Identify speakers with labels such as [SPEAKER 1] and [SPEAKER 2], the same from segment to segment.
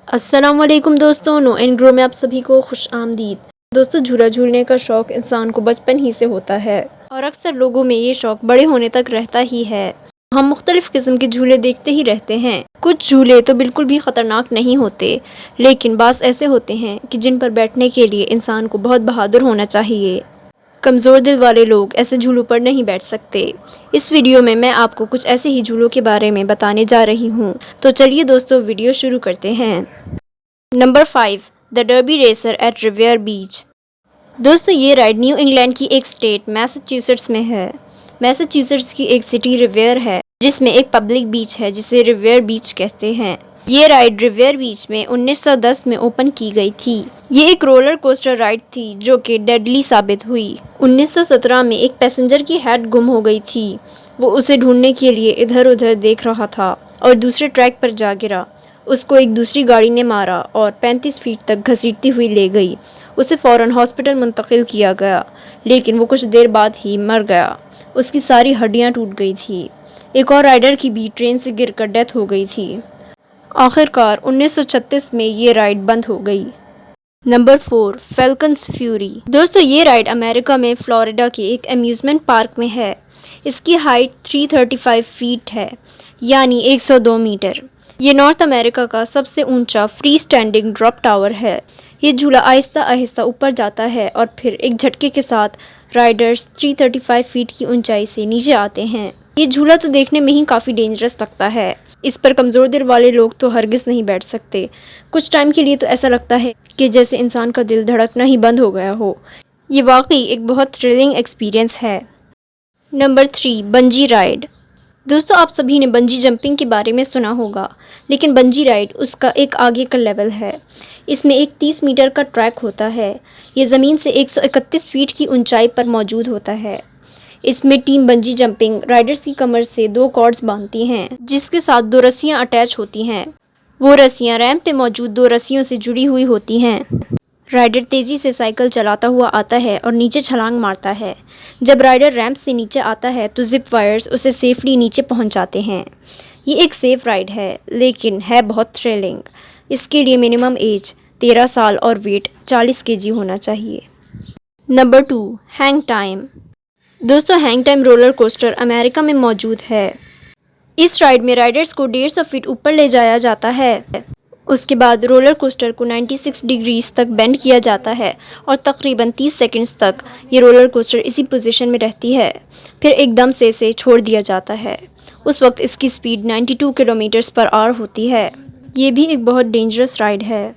[SPEAKER 1] السلام علیکم دوستوں، نو اینڈ گرو میں آپ سبھی کو خوش آمدید۔ دوستوں، جھولا جھولنے کا شوق انسان کو بچپن ہی سے ہوتا ہے اور اکثر لوگوں میں یہ شوق بڑے ہونے تک رہتا ہی ہے۔ ہم مختلف قسم کے جھولے دیکھتے ہی رہتے ہیں۔ کچھ جھولے تو بالکل بھی خطرناک نہیں ہوتے، لیکن بعض ایسے ہوتے ہیں کہ جن پر بیٹھنے کے لیے انسان کو بہت بہادر ہونا چاہیے۔ کمزور دل والے لوگ ایسے جھولوں پر نہیں بیٹھ سکتے۔ اس ویڈیو میں میں آپ کو کچھ ایسے ہی جھولوں کے بارے میں بتانے جا رہی ہوں، تو چلیے دوستوں ویڈیو شروع کرتے ہیں۔ Number 5، the Derby Racer at Revere Beach. دوستو، یہ رائڈ نیو انگلینڈ کی ایک اسٹیٹ میساچیوسیٹس میں ہے۔ میساچیوسیٹس کی ایک سٹی ریویر ہے جس میں ایک پبلک بیچ ہے جسے ریویر بیچ کہتے ہیں۔ یہ رائڈ ریویر بیچ میں 1910 میں اوپن کی گئی تھی۔ یہ ایک رولر کوسٹر رائڈ تھی جو کہ ڈیڈلی ثابت ہوئی۔ 1917 میں ایک پیسنجر کی ہیڈ گم ہو گئی تھی۔ وہ اسے ڈھونڈنے کے لیے ادھر ادھر دیکھ رہا تھا اور دوسرے ٹریک پر جا گرا۔ اس کو ایک دوسری گاڑی نے مارا اور 35 فیٹ تک گھسیٹتی ہوئی لے گئی۔ اسے فوراً ہاسپٹل منتقل کیا گیا، لیکن وہ کچھ دیر بعد ہی مر گیا۔ اس کی ساری ہڈیاں ٹوٹ گئی تھی۔ ایک اور رائڈر کی بھی ٹرین سے گر کر ڈیتھ ہو گئی تھی۔ آخرکار 1936 میں یہ رائڈ بند ہو گئی۔ Number 4، Falcon's Fury. دوستو، یہ رائڈ امریکہ میں فلوریڈا کے ایک امیوزمنٹ پارک میں ہے۔ اس کی ہائٹ 335 فیٹ ہے، یعنی 102 میٹر۔ یہ نارتھ امریکہ کا سب سے اونچا فری سٹینڈنگ ڈراپ ٹاور ہے۔ یہ جھولا آہستہ آہستہ اوپر جاتا ہے اور پھر ایک جھٹکے کے ساتھ رائڈرز 335 فیٹ کی اونچائی سے نیچے آتے ہیں۔ یہ جھولا تو دیکھنے میں ہی کافی ڈینجرس لگتا ہے۔ اس پر کمزور دل والے لوگ تو ہرگز نہیں بیٹھ سکتے۔ کچھ ٹائم کے لیے تو ایسا لگتا ہے کہ جیسے انسان کا دل دھڑکنا ہی بند ہو گیا ہو۔ یہ واقعی ایک بہت تھرلنگ ایکسپیرینس ہے۔ Number 3، bungee ride. دوستو، آپ سبھی نے بنجی جمپنگ کے بارے میں سنا ہوگا، لیکن بنجی رائڈ اس کا ایک آگے کا لیول ہے۔ اس میں ایک 30 میٹر کا ٹریک ہوتا ہے۔ یہ زمین سے 131 فیٹ کی اونچائی پر موجود ہوتا ہے۔ اس میں ٹیم بنجی جمپنگ رائڈرز کی کمر سے 2 کارڈز باندھتی ہیں، جس کے ساتھ 2 رسیاں اٹیچ ہوتی ہیں۔ وہ رسیاں ریمپ پہ موجود 2 رسیوں سے جڑی ہوئی ہوتی ہیں۔ رائڈر تیزی سے سائیکل چلاتا ہوا آتا ہے اور نیچے چھلانگ مارتا ہے۔ جب رائڈر ریمپ سے نیچے آتا ہے تو زپ وائرز اسے سیفلی نیچے پہنچ جاتے ہیں۔ یہ ایک سیف رائڈ ہے، لیکن ہے بہت تھرلنگ۔ اس کے لیے منیمم ایج 13 سال اور ویٹ 40 kg ہونا چاہیے۔ Number 2، hang time. دوستو، ہینگ ٹائم رولر کوسٹر امریکہ میں موجود ہے۔ اس رائڈ میں رائڈرز کو 150 فیٹ اوپر لے جایا جاتا ہے۔ اس کے بعد رولر کوسٹر کو 96 ڈگریز تک بینڈ کیا جاتا ہے اور تقریباً 30 سیکنڈز تک یہ رولر کوسٹر اسی پوزیشن میں رہتی ہے۔ پھر ایک دم سے اسے چھوڑ دیا جاتا ہے۔ اس وقت اس کی سپیڈ 92 کلومیٹرز پر آور ہوتی ہے۔ یہ بھی ایک بہت ڈینجرس رائڈ ہے،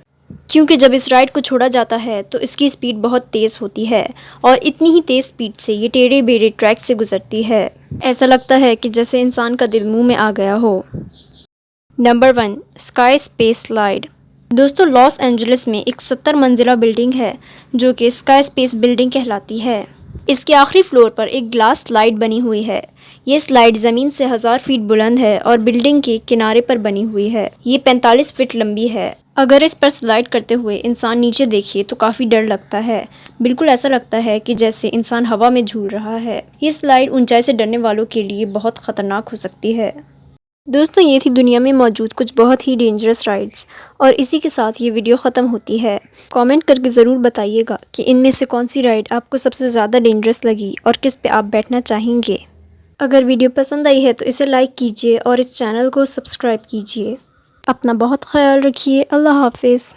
[SPEAKER 1] کیونکہ جب اس رائڈ کو چھوڑا جاتا ہے تو اس کی سپیڈ بہت تیز ہوتی ہے اور اتنی ہی تیز سپیڈ سے یہ ٹیڑھے بیڑھے ٹریک سے گزرتی ہے۔ ایسا لگتا ہے کہ جیسے انسان کا دل منہ میں آ گیا ہو۔ Number 1، sky space slide. دوستو، لاس اینجلس میں ایک 70 منزلہ بلڈنگ ہے جو کہ اسکائی اسپیس بلڈنگ کہلاتی ہے۔ اس کے آخری فلور پر ایک گلاس سلائیڈ بنی ہوئی ہے۔ یہ سلائیڈ زمین سے 1000 فیٹ بلند ہے اور بلڈنگ کے کنارے پر بنی ہوئی ہے۔ یہ 45 فٹ لمبی ہے۔ اگر اس پر سلائیڈ کرتے ہوئے انسان نیچے دیکھے تو کافی ڈر لگتا ہے۔ بالکل ایسا لگتا ہے کہ جیسے انسان ہوا میں جھول رہا ہے۔ یہ سلائیڈ اونچائی سے ڈرنے والوں کے لیے بہت خطرناک ہو سکتی ہے۔ دوستو، یہ تھی دنیا میں موجود کچھ بہت ہی ڈینجرس رائڈز، اور اسی کے ساتھ یہ ویڈیو ختم ہوتی ہے۔ کامنٹ کر کے ضرور بتائیے گا کہ ان میں سے کون سی رائڈ آپ کو سب سے زیادہ ڈینجرس لگی اور کس پہ آپ بیٹھنا چاہیں گے۔ اگر ویڈیو پسند آئی ہے تو اسے لائک کیجیے اور اس چینل کو سبسکرائب کیجیے۔ اپنا بہت خیال رکھیے۔ اللہ حافظ۔